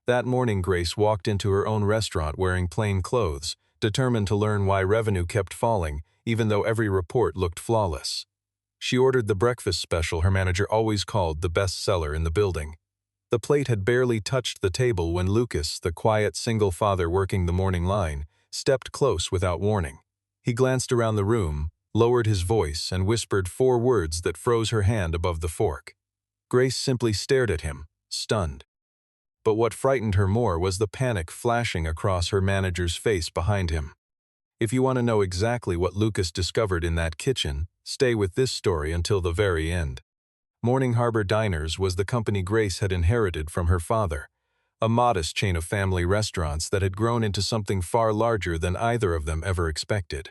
That morning Grace walked into her own restaurant wearing plain clothes, determined to learn why revenue kept falling, even though every report looked flawless. She ordered the breakfast special her manager always called the best seller in the building. The plate had barely touched the table when Lucas, the quiet single father working the morning line, stepped close without warning. He glanced around the room, lowered his voice, and whispered 4 words that froze her hand above the fork. Grace simply stared at him, stunned. But what frightened her more was the panic flashing across her manager's face behind him. If you want to know exactly what Lucas discovered in that kitchen, stay with this story until the very end. Morning Harbor Diners was the company Grace had inherited from her father, a modest chain of family restaurants that had grown into something far larger than either of them ever expected.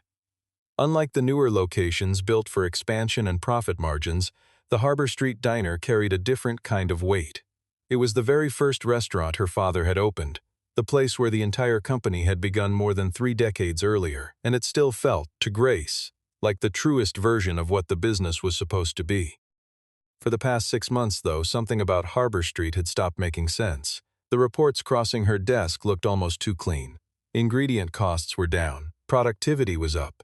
Unlike the newer locations built for expansion and profit margins, the Harbor Street Diner carried a different kind of weight. It was the very first restaurant her father had opened, the place where the entire company had begun more than 3 decades earlier, and it still felt, to Grace, like the truest version of what the business was supposed to be. For the past 6 months, though, something about Harbor Street had stopped making sense. The reports crossing her desk looked almost too clean. Ingredient costs were down, productivity was up.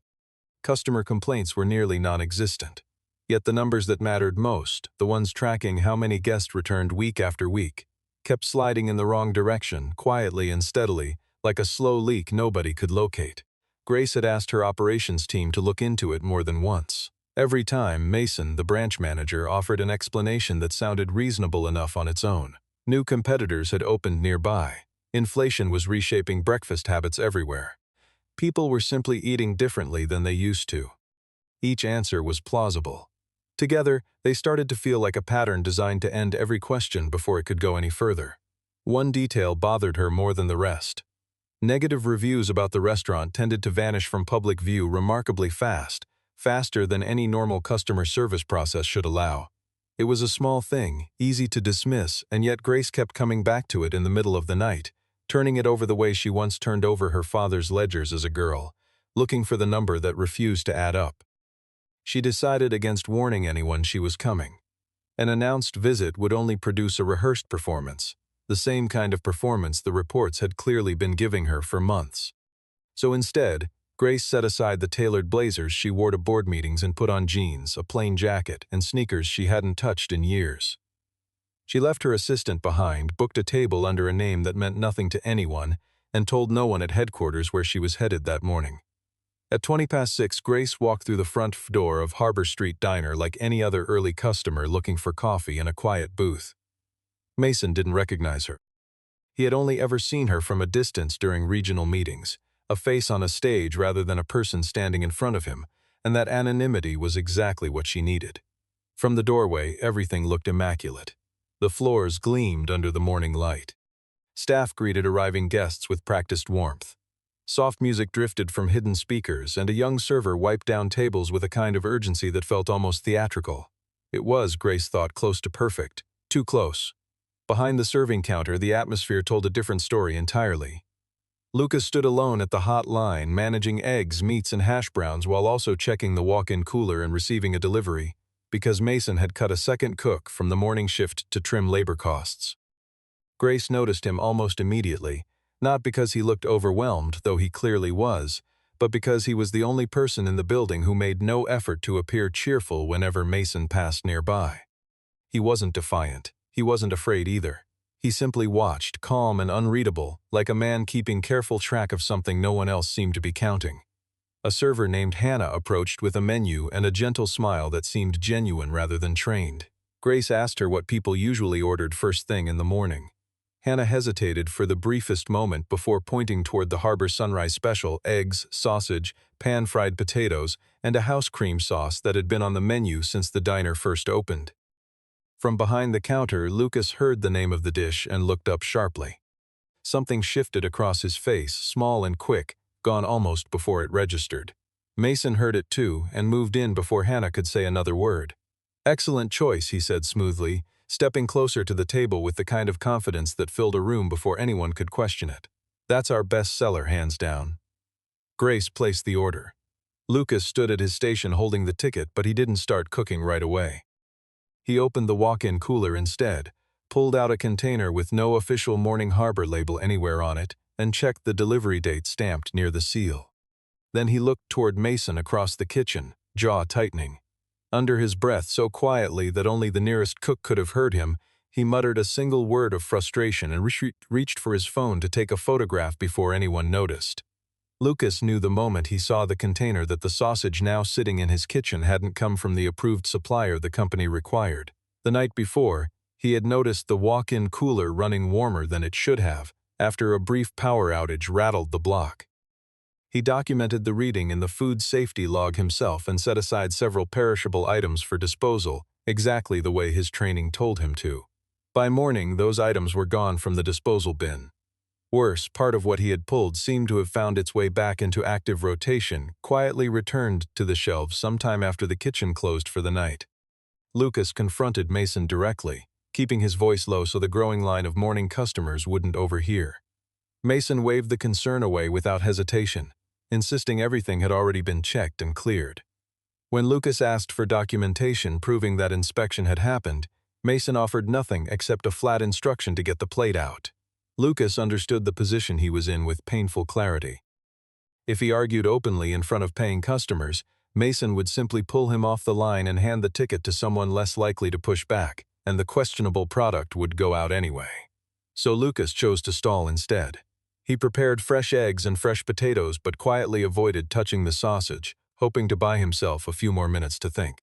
Customer complaints were nearly non-existent. Yet the numbers that mattered most, the ones tracking how many guests returned week after week, kept sliding in the wrong direction, quietly and steadily, like a slow leak nobody could locate. Grace had asked her operations team to look into it more than once. Every time, Mason, the branch manager, offered an explanation that sounded reasonable enough on its own. New competitors had opened nearby. Inflation was reshaping breakfast habits everywhere. People were simply eating differently than they used to. Each answer was plausible. Together, they started to feel like a pattern designed to end every question before it could go any further. One detail bothered her more than the rest. Negative reviews about the restaurant tended to vanish from public view remarkably fast, faster than any normal customer service process should allow. It was a small thing, easy to dismiss, and yet Grace kept coming back to it in the middle of the night, turning it over the way she once turned over her father's ledgers as a girl, looking for the number that refused to add up. She decided against warning anyone she was coming. An announced visit would only produce a rehearsed performance, the same kind of performance the reports had clearly been giving her for months. So instead, Grace set aside the tailored blazers she wore to board meetings and put on jeans, a plain jacket, and sneakers she hadn't touched in years. She left her assistant behind, booked a table under a name that meant nothing to anyone, and told no one at headquarters where she was headed that morning. At 6:20, Grace walked through the front door of Harbor Street Diner like any other early customer looking for coffee in a quiet booth. Mason didn't recognize her. He had only ever seen her from a distance during regional meetings, a face on a stage rather than a person standing in front of him, and that anonymity was exactly what she needed. From the doorway, everything looked immaculate. The floors gleamed under the morning light. Staff greeted arriving guests with practiced warmth. Soft music drifted from hidden speakers, and a young server wiped down tables with a kind of urgency that felt almost theatrical. It was, Grace thought, close to perfect. Too close. Behind the serving counter, the atmosphere told a different story entirely. Lucas stood alone at the hot line, managing eggs, meats, and hash browns while also checking the walk-in cooler and receiving a delivery, because Mason had cut a second cook from the morning shift to trim labor costs. Grace noticed him almost immediately, not because he looked overwhelmed, though he clearly was, but because he was the only person in the building who made no effort to appear cheerful whenever Mason passed nearby. He wasn't defiant. He wasn't afraid either. He simply watched, calm and unreadable, like a man keeping careful track of something no one else seemed to be counting. A server named Hannah approached with a menu and a gentle smile that seemed genuine rather than trained. Grace asked her what people usually ordered first thing in the morning. Hannah hesitated for the briefest moment before pointing toward the Harbor Sunrise Special, eggs, sausage, pan-fried potatoes, and a house cream sauce that had been on the menu since the diner first opened. From behind the counter, Lucas heard the name of the dish and looked up sharply. Something shifted across his face, small and quick, gone almost before it registered. Mason heard it too and moved in before Hannah could say another word. "Excellent choice," he said smoothly, stepping closer to the table with the kind of confidence that filled a room before anyone could question it. "That's our best seller, hands down." Grace placed the order. Lucas stood at his station holding the ticket, but he didn't start cooking right away. He opened the walk-in cooler instead, pulled out a container with no official Morning Harbor label anywhere on it, and checked the delivery date stamped near the seal. Then he looked toward Mason across the kitchen, jaw tightening. Under his breath, so quietly that only the nearest cook could have heard him, he muttered a single word of frustration and reached for his phone to take a photograph before anyone noticed. Lucas knew the moment he saw the container that the sausage now sitting in his kitchen hadn't come from the approved supplier the company required. The night before, he had noticed the walk-in cooler running warmer than it should have, after a brief power outage rattled the block. He documented the reading in the food safety log himself and set aside several perishable items for disposal, exactly the way his training told him to. By morning, those items were gone from the disposal bin. Worse, part of what he had pulled seemed to have found its way back into active rotation, quietly returned to the shelves sometime after the kitchen closed for the night. Lucas confronted Mason directly, keeping his voice low so the growing line of morning customers wouldn't overhear. Mason waved the concern away without hesitation, insisting everything had already been checked and cleared. When Lucas asked for documentation proving that inspection had happened, Mason offered nothing except a flat instruction to get the plate out. Lucas understood the position he was in with painful clarity. If he argued openly in front of paying customers, Mason would simply pull him off the line and hand the ticket to someone less likely to push back, and the questionable product would go out anyway. So Lucas chose to stall instead. He prepared fresh eggs and fresh potatoes but quietly avoided touching the sausage, hoping to buy himself a few more minutes to think.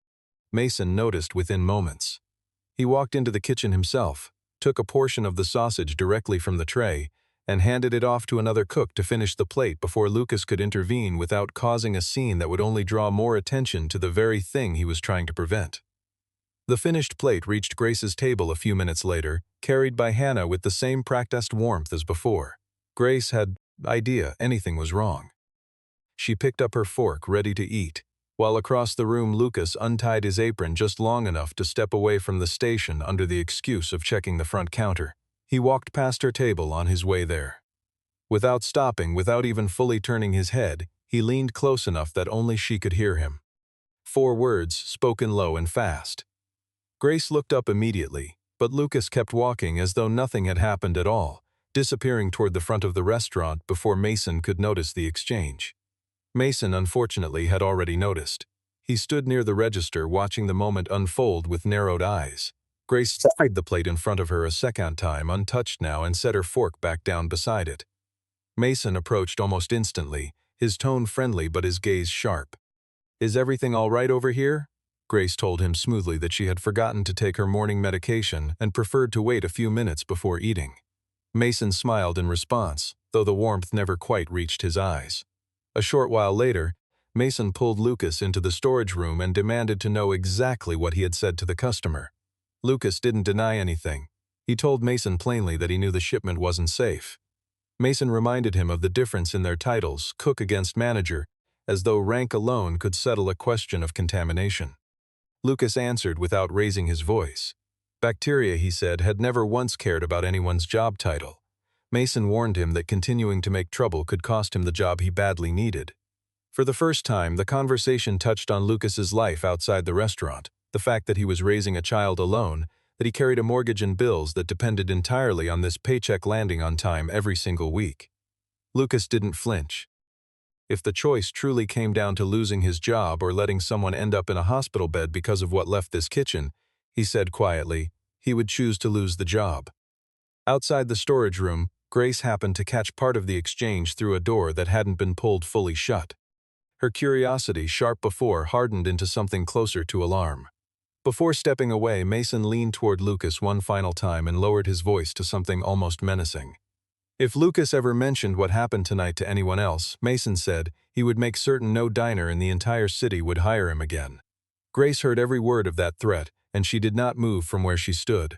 Mason noticed within moments. He walked into the kitchen himself, took a portion of the sausage directly from the tray, and handed it off to another cook to finish the plate before Lucas could intervene without causing a scene that would only draw more attention to the very thing he was trying to prevent. The finished plate reached Grace's table a few minutes later, carried by Hannah with the same practiced warmth as before. Grace had no idea anything was wrong. She picked up her fork, ready to eat, while across the room Lucas untied his apron just long enough to step away from the station under the excuse of checking the front counter. He walked past her table on his way there. Without stopping, without even fully turning his head, he leaned close enough that only she could hear him. 4 words, spoken low and fast. Grace looked up immediately, but Lucas kept walking as though nothing had happened at all, disappearing toward the front of the restaurant before Mason could notice the exchange. Mason, unfortunately, had already noticed. He stood near the register watching the moment unfold with narrowed eyes. Grace spied the plate in front of her a second time, untouched now, and set her fork back down beside it. Mason approached almost instantly, his tone friendly but his gaze sharp. "Is everything all right over here?" Grace told him smoothly that she had forgotten to take her morning medication and preferred to wait a few minutes before eating. Mason smiled in response, though the warmth never quite reached his eyes. A short while later, Mason pulled Lucas into the storage room and demanded to know exactly what he had said to the customer. Lucas didn't deny anything. He told Mason plainly that he knew the shipment wasn't safe. Mason reminded him of the difference in their titles, cook against manager, as though rank alone could settle a question of contamination. Lucas answered without raising his voice. Bacteria, he said, had never once cared about anyone's job title. Mason warned him that continuing to make trouble could cost him the job he badly needed. For the first time, the conversation touched on Lucas's life outside the restaurant, the fact that he was raising a child alone, that he carried a mortgage and bills that depended entirely on this paycheck landing on time every single week. Lucas didn't flinch. If the choice truly came down to losing his job or letting someone end up in a hospital bed because of what left this kitchen, he said quietly, he would choose to lose the job. Outside the storage room, Grace happened to catch part of the exchange through a door that hadn't been pulled fully shut. Her curiosity, sharp before, hardened into something closer to alarm. Before stepping away, Mason leaned toward Lucas one final time and lowered his voice to something almost menacing. If Lucas ever mentioned what happened tonight to anyone else, Mason said, he would make certain no diner in the entire city would hire him again. Grace heard every word of that threat, and she did not move from where she stood.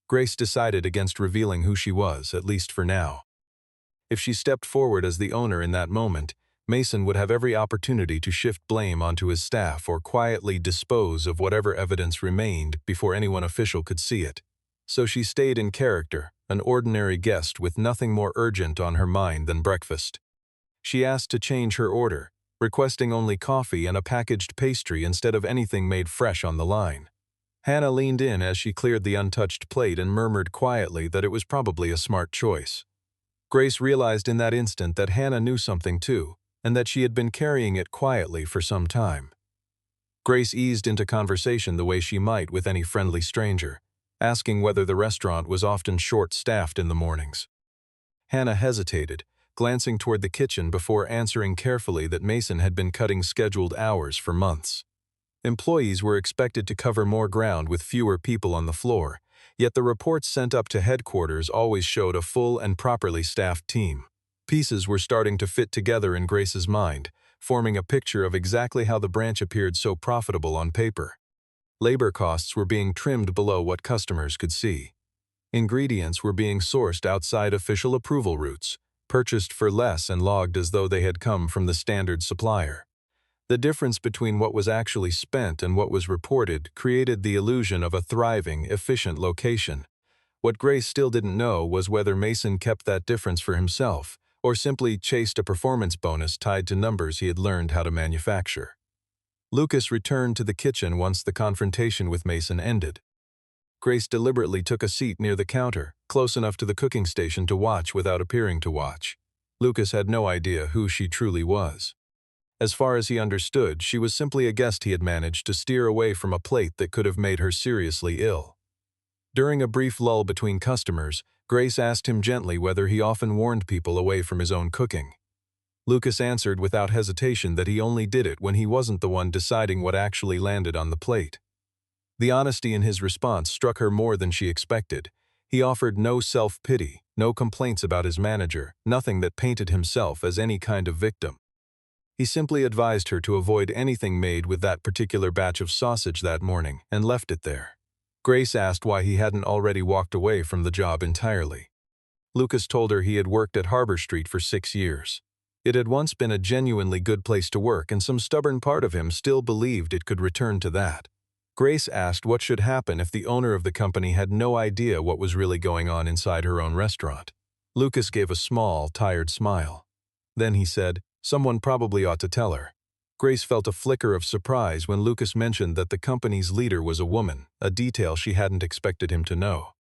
Grace decided against revealing who she was, at least for now. If she stepped forward as the owner in that moment, Mason would have every opportunity to shift blame onto his staff or quietly dispose of whatever evidence remained before anyone official could see it. So she stayed in character, an ordinary guest with nothing more urgent on her mind than breakfast. She asked to change her order, requesting only coffee and a packaged pastry instead of anything made fresh on the line. Hannah leaned in as she cleared the untouched plate and murmured quietly that it was probably a smart choice. Grace realized in that instant that Hannah knew something too, and that she had been carrying it quietly for some time. Grace eased into conversation the way she might with any friendly stranger, asking whether the restaurant was often short-staffed in the mornings. Hannah hesitated, glancing toward the kitchen before answering carefully that Mason had been cutting scheduled hours for months. Employees were expected to cover more ground with fewer people on the floor, yet the reports sent up to headquarters always showed a full and properly staffed team. Pieces were starting to fit together in Grace's mind, forming a picture of exactly how the branch appeared so profitable on paper. Labor costs were being trimmed below what customers could see. Ingredients were being sourced outside official approval routes, purchased for less and logged as though they had come from the standard supplier. The difference between what was actually spent and what was reported created the illusion of a thriving, efficient location. What Grace still didn't know was whether Mason kept that difference for himself, or simply chased a performance bonus tied to numbers he had learned how to manufacture. Lucas returned to the kitchen once the confrontation with Mason ended. Grace deliberately took a seat near the counter, close enough to the cooking station to watch without appearing to watch. Lucas had no idea who she truly was. As far as he understood, she was simply a guest he had managed to steer away from a plate that could have made her seriously ill. During a brief lull between customers, Grace asked him gently whether he often warned people away from his own cooking. Lucas answered without hesitation that he only did it when he wasn't the one deciding what actually landed on the plate. The honesty in his response struck her more than she expected. He offered no self-pity, no complaints about his manager, nothing that painted himself as any kind of victim. He simply advised her to avoid anything made with that particular batch of sausage that morning and left it there. Grace asked why he hadn't already walked away from the job entirely. Lucas told her he had worked at Harbor Street for 6 years. It had once been a genuinely good place to work, and some stubborn part of him still believed it could return to that. Grace asked what should happen if the owner of the company had no idea what was really going on inside her own restaurant. Lucas gave a small, tired smile. Then he said, "Someone probably ought to tell her." Grace felt a flicker of surprise when Lucas mentioned that the company's leader was a woman, a detail she hadn't expected him to know.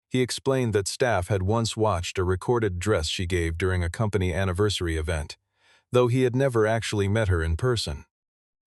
He explained that staff had once watched a recorded address she gave during a company anniversary event, though he had never actually met her in person.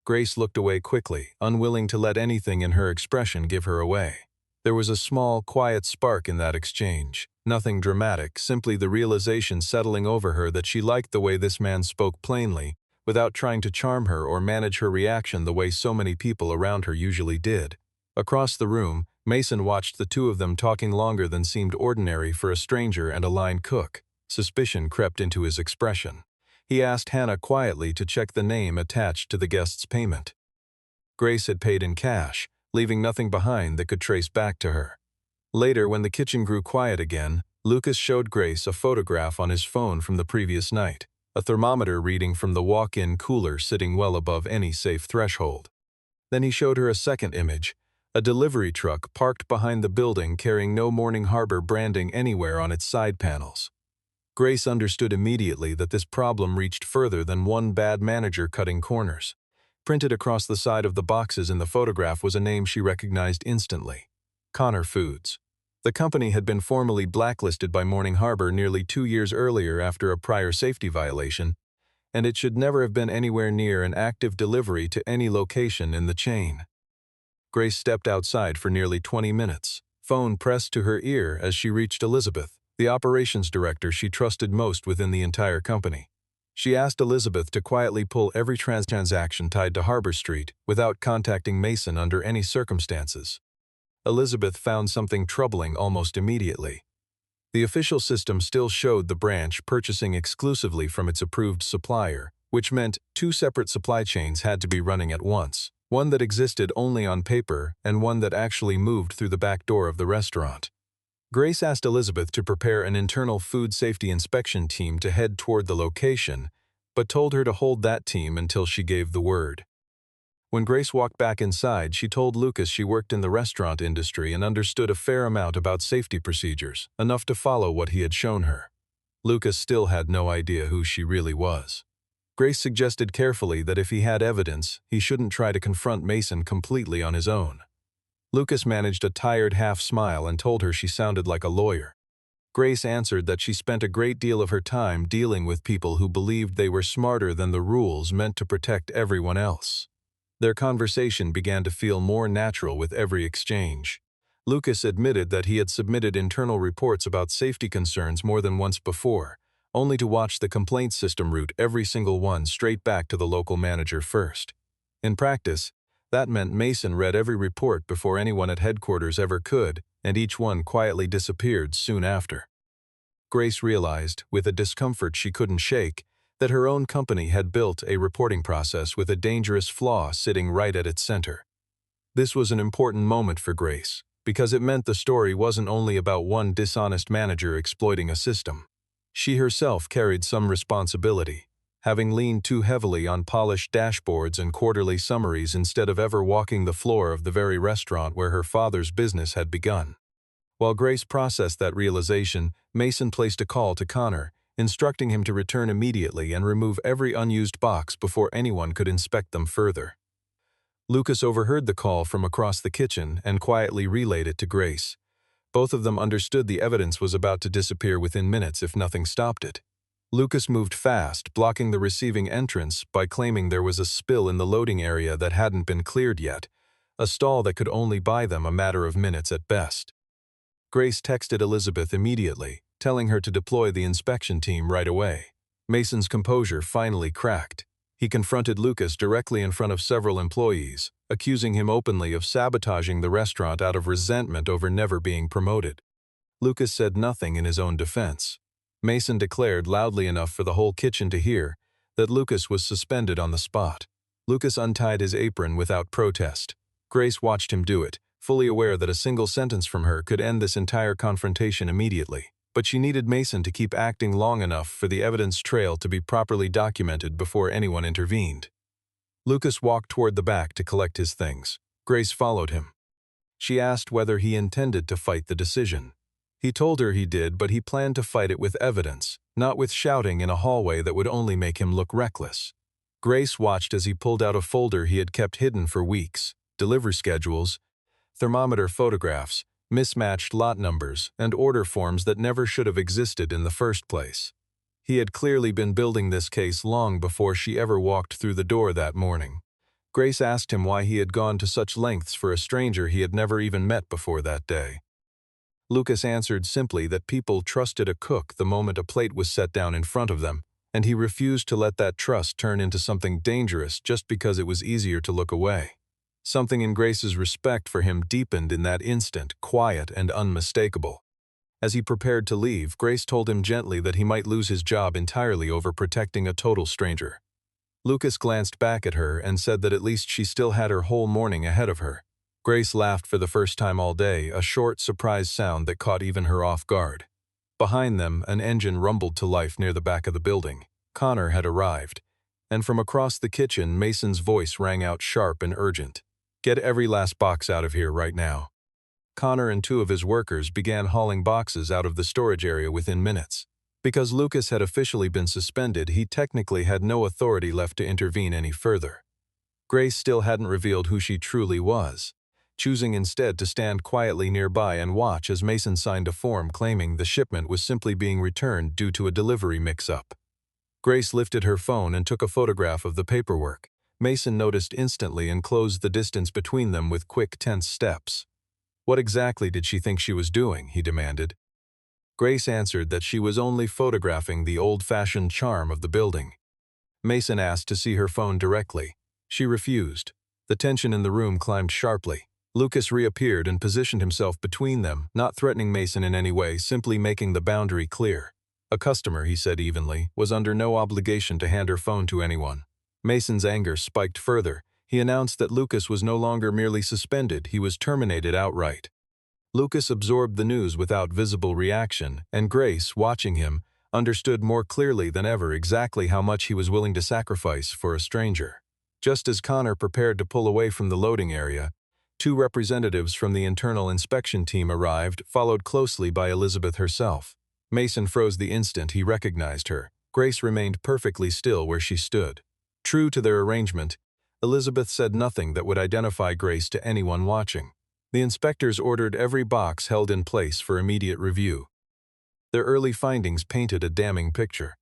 Grace looked away quickly, unwilling to let anything in her expression give her away. There was a small, quiet spark in that exchange. Nothing dramatic, simply the realization settling over her that she liked the way this man spoke plainly, without trying to charm her or manage her reaction the way so many people around her usually did. Across the room, Mason watched the two of them talking longer than seemed ordinary for a stranger and a line cook. Suspicion crept into his expression. He asked Hannah quietly to check the name attached to the guest's payment. Grace had paid in cash, leaving nothing behind that could trace back to her. Later, when the kitchen grew quiet again, Lucas showed Grace a photograph on his phone from the previous night, a thermometer reading from the walk-in cooler sitting well above any safe threshold. Then he showed her a second image, a delivery truck parked behind the building carrying no Morning Harbor branding anywhere on its side panels. Grace understood immediately that this problem reached further than one bad manager cutting corners. Printed across the side of the boxes in the photograph was a name she recognized instantly: Connor Foods. The company had been formally blacklisted by Morning Harbor nearly 2 years earlier after a prior safety violation, and it should never have been anywhere near an active delivery to any location in the chain. Grace stepped outside for nearly 20 minutes, phone pressed to her ear as she reached Elizabeth, the operations director she trusted most within the entire company. She asked Elizabeth to quietly pull every transaction tied to Harbor Street without contacting Mason under any circumstances. Elizabeth found something troubling almost immediately. The official system still showed the branch purchasing exclusively from its approved supplier, which meant 2 separate supply chains had to be running at once, one that existed only on paper and one that actually moved through the back door of the restaurant. Grace asked Elizabeth to prepare an internal food safety inspection team to head toward the location, but told her to hold that team until she gave the word. When Grace walked back inside, she told Lucas she worked in the restaurant industry and understood a fair amount about safety procedures, enough to follow what he had shown her. Lucas still had no idea who she really was. Grace suggested carefully that if he had evidence, he shouldn't try to confront Mason completely on his own. Lucas managed a tired half-smile and told her she sounded like a lawyer. Grace answered that she spent a great deal of her time dealing with people who believed they were smarter than the rules meant to protect everyone else. Their conversation began to feel more natural with every exchange. Lucas admitted that he had submitted internal reports about safety concerns more than once before, only to watch the complaint system route every single one straight back to the local manager first. In practice, that meant Mason read every report before anyone at headquarters ever could, and each one quietly disappeared soon after. Grace realized, with a discomfort she couldn't shake, that her own company had built a reporting process with a dangerous flaw sitting right at its center. This was an important moment for Grace, because it meant the story wasn't only about one dishonest manager exploiting a system. She herself carried some responsibility, having leaned too heavily on polished dashboards and quarterly summaries instead of ever walking the floor of the very restaurant where her father's business had begun. While Grace processed that realization, Mason placed a call to Connor, instructing him to return immediately and remove every unused box before anyone could inspect them further. Lucas overheard the call from across the kitchen and quietly relayed it to Grace. Both of them understood the evidence was about to disappear within minutes if nothing stopped it. Lucas moved fast, blocking the receiving entrance by claiming there was a spill in the loading area that hadn't been cleared yet, a stall that could only buy them a matter of minutes at best. Grace texted Elizabeth immediately, telling her to deploy the inspection team right away. Mason's composure finally cracked. He confronted Lucas directly in front of several employees, accusing him openly of sabotaging the restaurant out of resentment over never being promoted. Lucas said nothing in his own defense. Mason declared loudly enough for the whole kitchen to hear that Lucas was suspended on the spot. Lucas untied his apron without protest. Grace watched him do it, fully aware that a single sentence from her could end this entire confrontation immediately. But she needed Mason to keep acting long enough for the evidence trail to be properly documented before anyone intervened. Lucas walked toward the back to collect his things. Grace followed him. She asked whether he intended to fight the decision. He told her he did, but he planned to fight it with evidence, not with shouting in a hallway that would only make him look reckless. Grace watched as he pulled out a folder he had kept hidden for weeks: delivery schedules, thermometer photographs, mismatched lot numbers, and order forms that never should have existed in the first place. He had clearly been building this case long before she ever walked through the door that morning. Grace asked him why he had gone to such lengths for a stranger he had never even met before that day. Lucas answered simply that people trusted a cook the moment a plate was set down in front of them, and he refused to let that trust turn into something dangerous just because it was easier to look away. Something in Grace's respect for him deepened in that instant, quiet and unmistakable. As he prepared to leave, Grace told him gently that he might lose his job entirely over protecting a total stranger. Lucas glanced back at her and said that at least she still had her whole morning ahead of her. Grace laughed for the first time all day, a short, surprised sound that caught even her off guard. Behind them, an engine rumbled to life near the back of the building. Connor had arrived, and from across the kitchen, Mason's voice rang out sharp and urgent. "Get every last box out of here right now." Connor and two of his workers began hauling boxes out of the storage area within minutes. Because Lucas had officially been suspended, he technically had no authority left to intervene any further. Grace still hadn't revealed who she truly was, choosing instead to stand quietly nearby and watch as Mason signed a form claiming the shipment was simply being returned due to a delivery mix-up. Grace lifted her phone and took a photograph of the paperwork. Mason noticed instantly and closed the distance between them with quick, tense steps. What exactly did she think she was doing? He demanded. Grace answered that she was only photographing the old-fashioned charm of the building. Mason asked to see her phone directly. She refused. The tension in the room climbed sharply. Lucas reappeared and positioned himself between them, not threatening Mason in any way, simply making the boundary clear. A customer, he said evenly, was under no obligation to hand her phone to anyone. Mason's anger spiked further. He announced that Lucas was no longer merely suspended, he was terminated outright. Lucas absorbed the news without visible reaction, and Grace, watching him, understood more clearly than ever exactly how much he was willing to sacrifice for a stranger. Just as Connor prepared to pull away from the loading area, two representatives from the internal inspection team arrived, followed closely by Elizabeth herself. Mason froze the instant he recognized her. Grace remained perfectly still where she stood. True to their arrangement, Elizabeth said nothing that would identify Grace to anyone watching. The inspectors ordered every box held in place for immediate review. Their early findings painted a damning picture.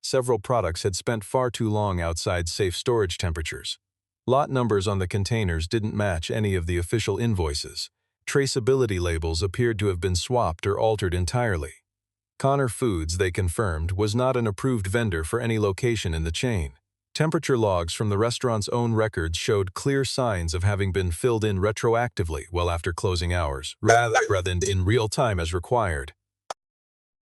Several products had spent far too long outside safe storage temperatures. Lot numbers on the containers didn't match any of the official invoices. Traceability labels appeared to have been swapped or altered entirely. Connor Foods, they confirmed, was not an approved vendor for any location in the chain. Temperature logs from the restaurant's own records showed clear signs of having been filled in retroactively well after closing hours, rather than in real time as required.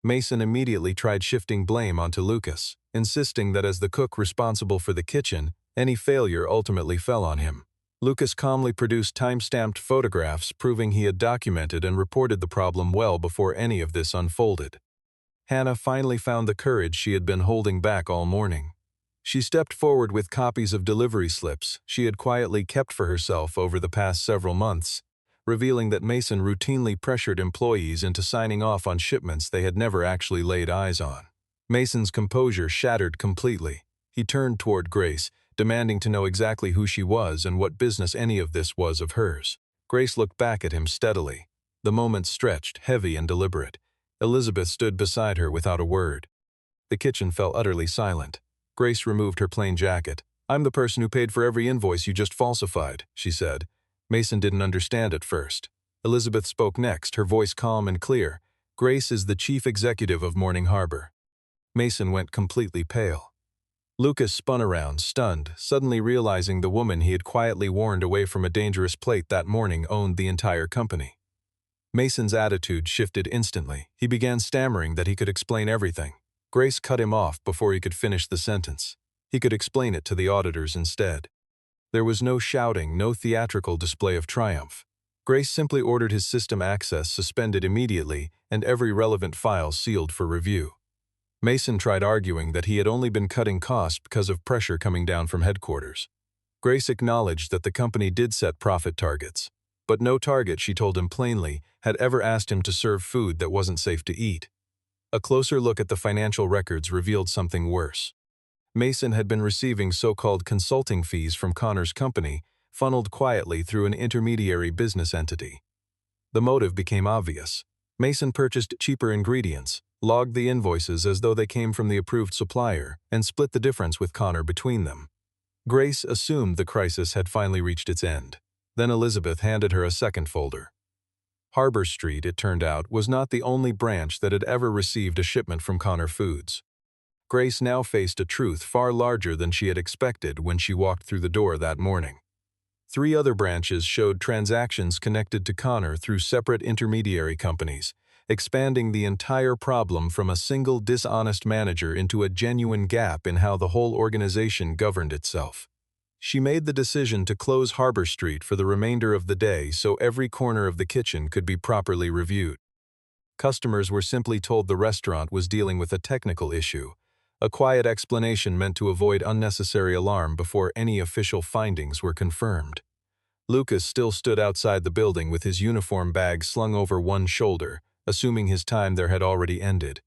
Mason immediately tried shifting blame onto Lucas, insisting that as the cook responsible for the kitchen, any failure ultimately fell on him. Lucas calmly produced time-stamped photographs proving he had documented and reported the problem well before any of this unfolded. Hannah finally found the courage she had been holding back all morning. She stepped forward with copies of delivery slips she had quietly kept for herself over the past several months, revealing that Mason routinely pressured employees into signing off on shipments they had never actually laid eyes on. Mason's composure shattered completely. He turned toward Grace, demanding to know exactly who she was and what business any of this was of hers. Grace looked back at him steadily. The moment stretched, heavy and deliberate. Elizabeth stood beside her without a word. The kitchen fell utterly silent. Grace removed her plain jacket. "I'm the person who paid for every invoice you just falsified," she said. Mason didn't understand at first. Elizabeth spoke next, her voice calm and clear. "Grace is the chief executive of Morning Harbor." Mason went completely pale. Lucas spun around, stunned, suddenly realizing the woman he had quietly warned away from a dangerous plate that morning owned the entire company. Mason's attitude shifted instantly. He began stammering that he could explain everything. Grace cut him off before he could finish the sentence. He could explain it to the auditors instead. There was no shouting, no theatrical display of triumph. Grace simply ordered his system access suspended immediately and every relevant file sealed for review. Mason tried arguing that he had only been cutting costs because of pressure coming down from headquarters. Grace acknowledged that the company did set profit targets, but no target, she told him plainly, had ever asked him to serve food that wasn't safe to eat. A closer look at the financial records revealed something worse. Mason had been receiving so-called consulting fees from Connor's company, funneled quietly through an intermediary business entity. The motive became obvious. Mason purchased cheaper ingredients, logged the invoices as though they came from the approved supplier, and split the difference with Connor between them. Grace assumed the crisis had finally reached its end. Then Elizabeth handed her a second folder. Harbor Street, it turned out, was not the only branch that had ever received a shipment from Connor Foods. Grace now faced a truth far larger than she had expected when she walked through the door that morning. 3 other branches showed transactions connected to Connor through separate intermediary companies, expanding the entire problem from a single dishonest manager into a genuine gap in how the whole organization governed itself. She made the decision to close Harbor Street for the remainder of the day so every corner of the kitchen could be properly reviewed. Customers were simply told the restaurant was dealing with a technical issue, a quiet explanation meant to avoid unnecessary alarm before any official findings were confirmed. Lucas still stood outside the building with his uniform bag slung over one shoulder, assuming his time there had already ended.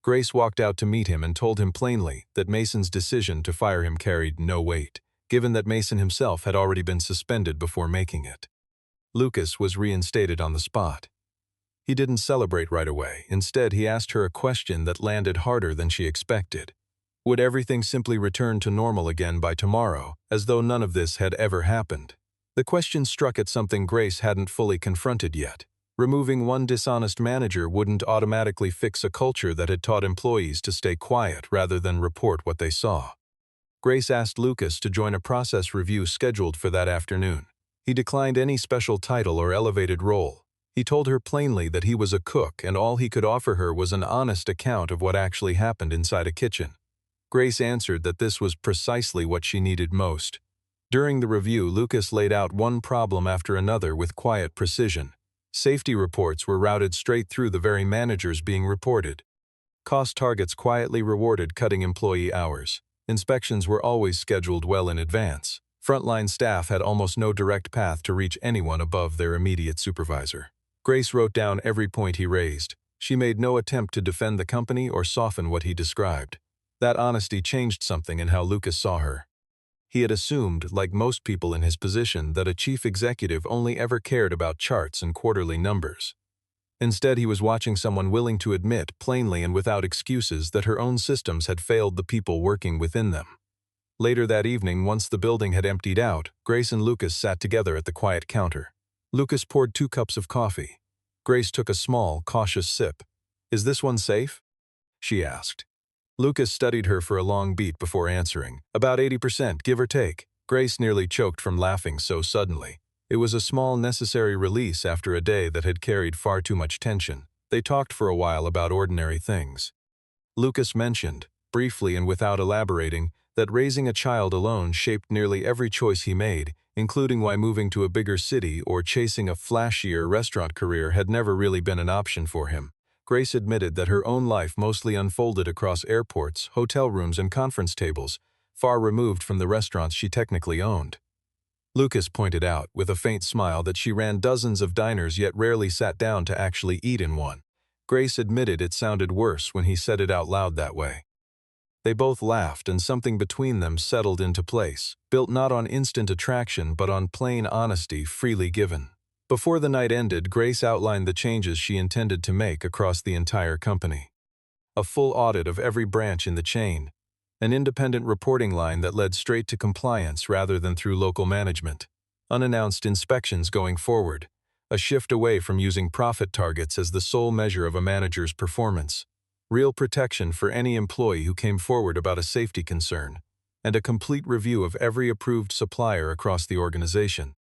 Grace walked out to meet him and told him plainly that Mason's decision to fire him carried no weight, given that Mason himself had already been suspended before making it. Lucas was reinstated on the spot. He didn't celebrate right away. Instead, he asked her a question that landed harder than she expected. Would everything simply return to normal again by tomorrow, as though none of this had ever happened? The question struck at something Grace hadn't fully confronted yet. Removing one dishonest manager wouldn't automatically fix a culture that had taught employees to stay quiet rather than report what they saw. Grace asked Lucas to join a process review scheduled for that afternoon. He declined any special title or elevated role. He told her plainly that he was a cook and all he could offer her was an honest account of what actually happened inside a kitchen. Grace answered that this was precisely what she needed most. During the review, Lucas laid out one problem after another with quiet precision. Safety reports were routed straight through the very managers being reported. Cost targets quietly rewarded cutting employee hours. Inspections were always scheduled well in advance. Frontline staff had almost no direct path to reach anyone above their immediate supervisor. Grace wrote down every point he raised. She made no attempt to defend the company or soften what he described. That honesty changed something in how Lucas saw her. He had assumed, like most people in his position, that a chief executive only ever cared about charts and quarterly numbers. Instead, he was watching someone willing to admit, plainly and without excuses, that her own systems had failed the people working within them. Later that evening, once the building had emptied out, Grace and Lucas sat together at the quiet counter. Lucas poured 2 cups of coffee. Grace took a small, cautious sip. "Is this one safe?" she asked. Lucas studied her for a long beat before answering. "About 80%, give or take." Grace nearly choked from laughing so suddenly. It was a small, necessary release after a day that had carried far too much tension. They talked for a while about ordinary things. Lucas mentioned, briefly and without elaborating, that raising a child alone shaped nearly every choice he made, including why moving to a bigger city or chasing a flashier restaurant career had never really been an option for him. Grace admitted that her own life mostly unfolded across airports, hotel rooms, and conference tables, far removed from the restaurants she technically owned. Lucas pointed out, with a faint smile, that she ran dozens of diners yet rarely sat down to actually eat in one. Grace admitted it sounded worse when he said it out loud that way. They both laughed, and something between them settled into place, built not on instant attraction but on plain honesty freely given. Before the night ended, Grace outlined the changes she intended to make across the entire company. A full audit of every branch in the chain, an independent reporting line that led straight to compliance rather than through local management, unannounced inspections going forward, a shift away from using profit targets as the sole measure of a manager's performance, real protection for any employee who came forward about a safety concern, and a complete review of every approved supplier across the organization.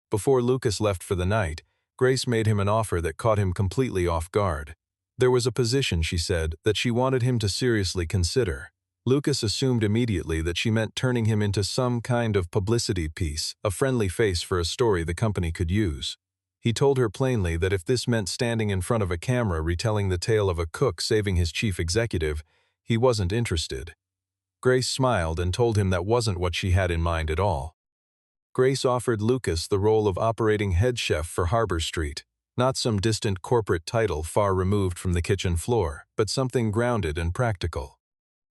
Before Lucas left for the night, Grace made him an offer that caught him completely off guard. There was a position, she said, that she wanted him to seriously consider. Lucas assumed immediately that she meant turning him into some kind of publicity piece, a friendly face for a story the company could use. He told her plainly that if this meant standing in front of a camera retelling the tale of a cook saving his chief executive, he wasn't interested. Grace smiled and told him that wasn't what she had in mind at all. Grace offered Lucas the role of operating head chef for Harbor Street, not some distant corporate title far removed from the kitchen floor, but something grounded and practical.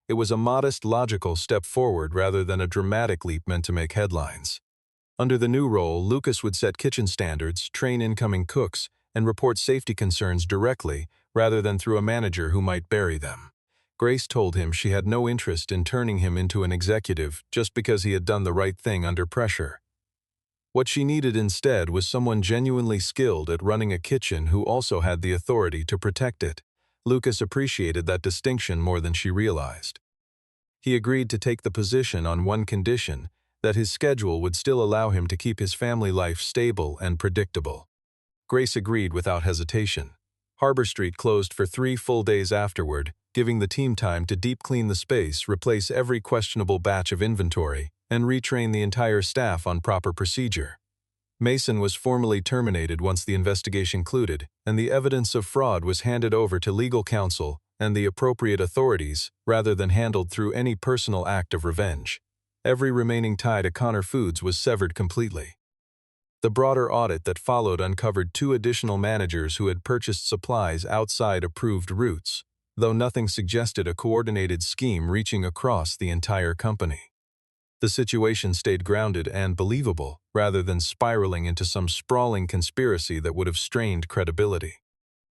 It was a modest, logical step forward rather than a dramatic leap meant to make headlines. Under the new role, Lucas would set kitchen standards, train incoming cooks, and report safety concerns directly rather than through a manager who might bury them. Grace told him she had no interest in turning him into an executive just because he had done the right thing under pressure. What she needed instead was someone genuinely skilled at running a kitchen who also had the authority to protect it. Lucas appreciated that distinction more than she realized. He agreed to take the position on one condition, that his schedule would still allow him to keep his family life stable and predictable. Grace agreed without hesitation. Harbor Street closed for 3 full days afterward, giving the team time to deep clean the space, replace every questionable batch of inventory, and retrain the entire staff on proper procedure. Mason was formally terminated once the investigation concluded, and the evidence of fraud was handed over to legal counsel and the appropriate authorities rather than handled through any personal act of revenge. Every remaining tie to Connor Foods was severed completely. The broader audit that followed uncovered 2 additional managers who had purchased supplies outside approved routes, though nothing suggested a coordinated scheme reaching across the entire company. The situation stayed grounded and believable, rather than spiraling into some sprawling conspiracy that would have strained credibility.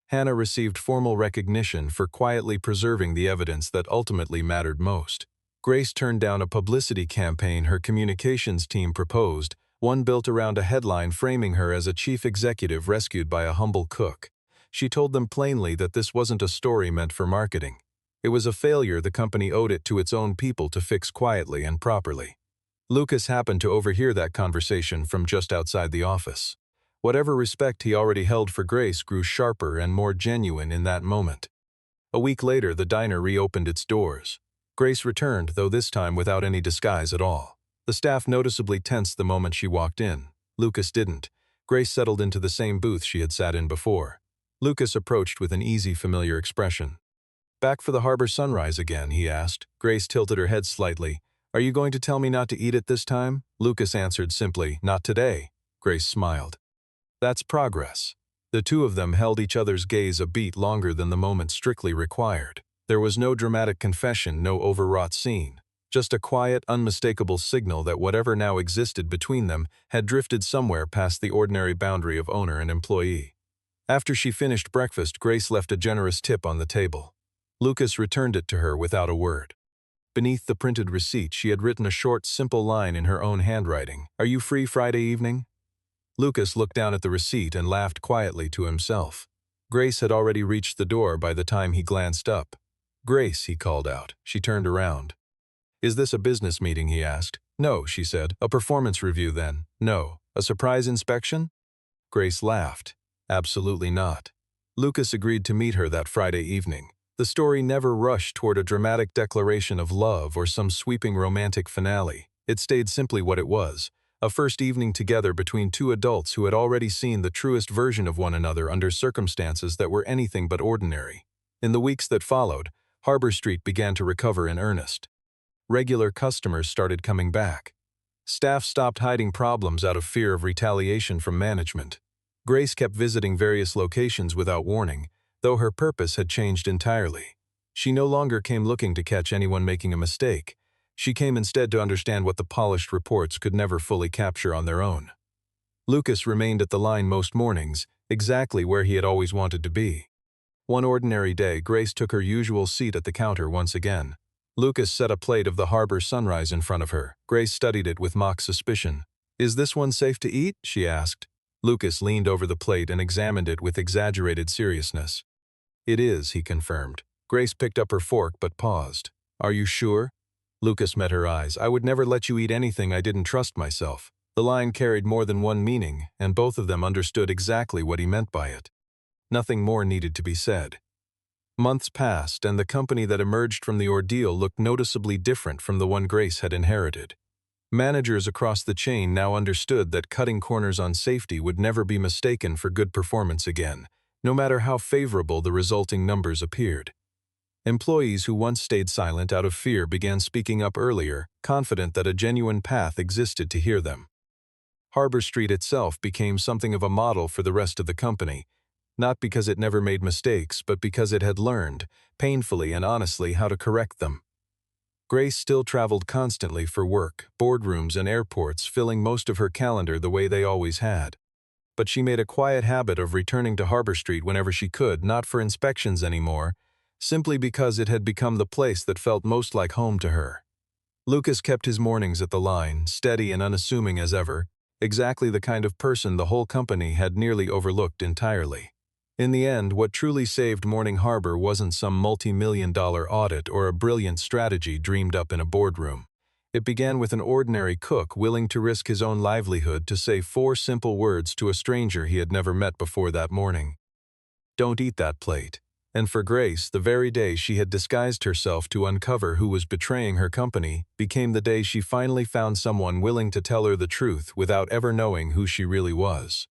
Hannah received formal recognition for quietly preserving the evidence that ultimately mattered most. Grace turned down a publicity campaign her communications team proposed, one built around a headline framing her as a chief executive rescued by a humble cook. She told them plainly that this wasn't a story meant for marketing. It was a failure the company owed it to its own people to fix quietly and properly. Lucas happened to overhear that conversation from just outside the office. Whatever respect he already held for Grace grew sharper and more genuine in that moment. A week later, the diner reopened its doors. Grace returned, though this time without any disguise at all. The staff noticeably tensed the moment she walked in. Lucas didn't. Grace settled into the same booth she had sat in before. Lucas approached with an easy, familiar expression. "Back for the Harbor Sunrise again?" he asked. Grace tilted her head slightly. "Are you going to tell me not to eat it this time?" Lucas answered simply, "Not today." Grace smiled. That's progress. The 2 of them held each other's gaze a beat longer than the moment strictly required. There was no dramatic confession, no overwrought scene. just a quiet, unmistakable signal that whatever now existed between them had drifted somewhere past the ordinary boundary of owner and employee. After she finished breakfast, Grace left a generous tip on the table. Lucas returned it to her without a word. Beneath the printed receipt, she had written a short, simple line in her own handwriting. "Are you free Friday evening?" Lucas looked down at the receipt and laughed quietly to himself. Grace had already reached the door by the time he glanced up. "Grace," he called out. She turned around. "Is this a business meeting?" he asked. "No," she said. "A performance review then?" "No." "A surprise inspection?" Grace laughed. "Absolutely not." Lucas agreed to meet her that Friday evening. The story never rushed toward a dramatic declaration of love or some sweeping romantic finale. It stayed simply what it was, a first evening together between two adults who had already seen the truest version of one another under circumstances that were anything but ordinary. In the weeks that followed, Harbor Street began to recover in earnest. Regular customers started coming back. Staff stopped hiding problems out of fear of retaliation from management. Grace kept visiting various locations without warning, though her purpose had changed entirely. She no longer came looking to catch anyone making a mistake. She came instead to understand what the polished reports could never fully capture on their own. Lucas remained at the line most mornings, exactly where he had always wanted to be. One ordinary day, Grace took her usual seat at the counter once again. Lucas set a plate of the harbor sunrise in front of her. Grace studied it with mock suspicion. "Is this one safe to eat?" she asked. Lucas leaned over the plate and examined it with exaggerated seriousness. "It is," he confirmed. Grace picked up her fork but paused. "Are you sure?" Lucas met her eyes. "I would never let you eat anything I didn't trust myself." The line carried more than one meaning, and both of them understood exactly what he meant by it. Nothing more needed to be said. Months passed, and the company that emerged from the ordeal looked noticeably different from the one Grace had inherited. Managers across the chain now understood that cutting corners on safety would never be mistaken for good performance again, no matter how favorable the resulting numbers appeared. Employees who once stayed silent out of fear began speaking up earlier, confident that a genuine path existed to hear them. Harbor Street itself became something of a model for the rest of the company, not because it never made mistakes, but because it had learned, painfully and honestly, how to correct them. Grace still traveled constantly for work, boardrooms and airports, filling most of her calendar the way they always had. But she made a quiet habit of returning to Harbor Street whenever she could, not for inspections anymore, simply because it had become the place that felt most like home to her. Lucas kept his mornings at the line, steady and unassuming as ever, exactly the kind of person the whole company had nearly overlooked entirely. In the end, what truly saved Morning Harbor wasn't some multi-million-dollar audit or a brilliant strategy dreamed up in a boardroom. It began with an ordinary cook willing to risk his own livelihood to say 4 simple words to a stranger he had never met before that morning. "Don't eat that plate." And for Grace, the very day she had disguised herself to uncover who was betraying her company became the day she finally found someone willing to tell her the truth without ever knowing who she really was.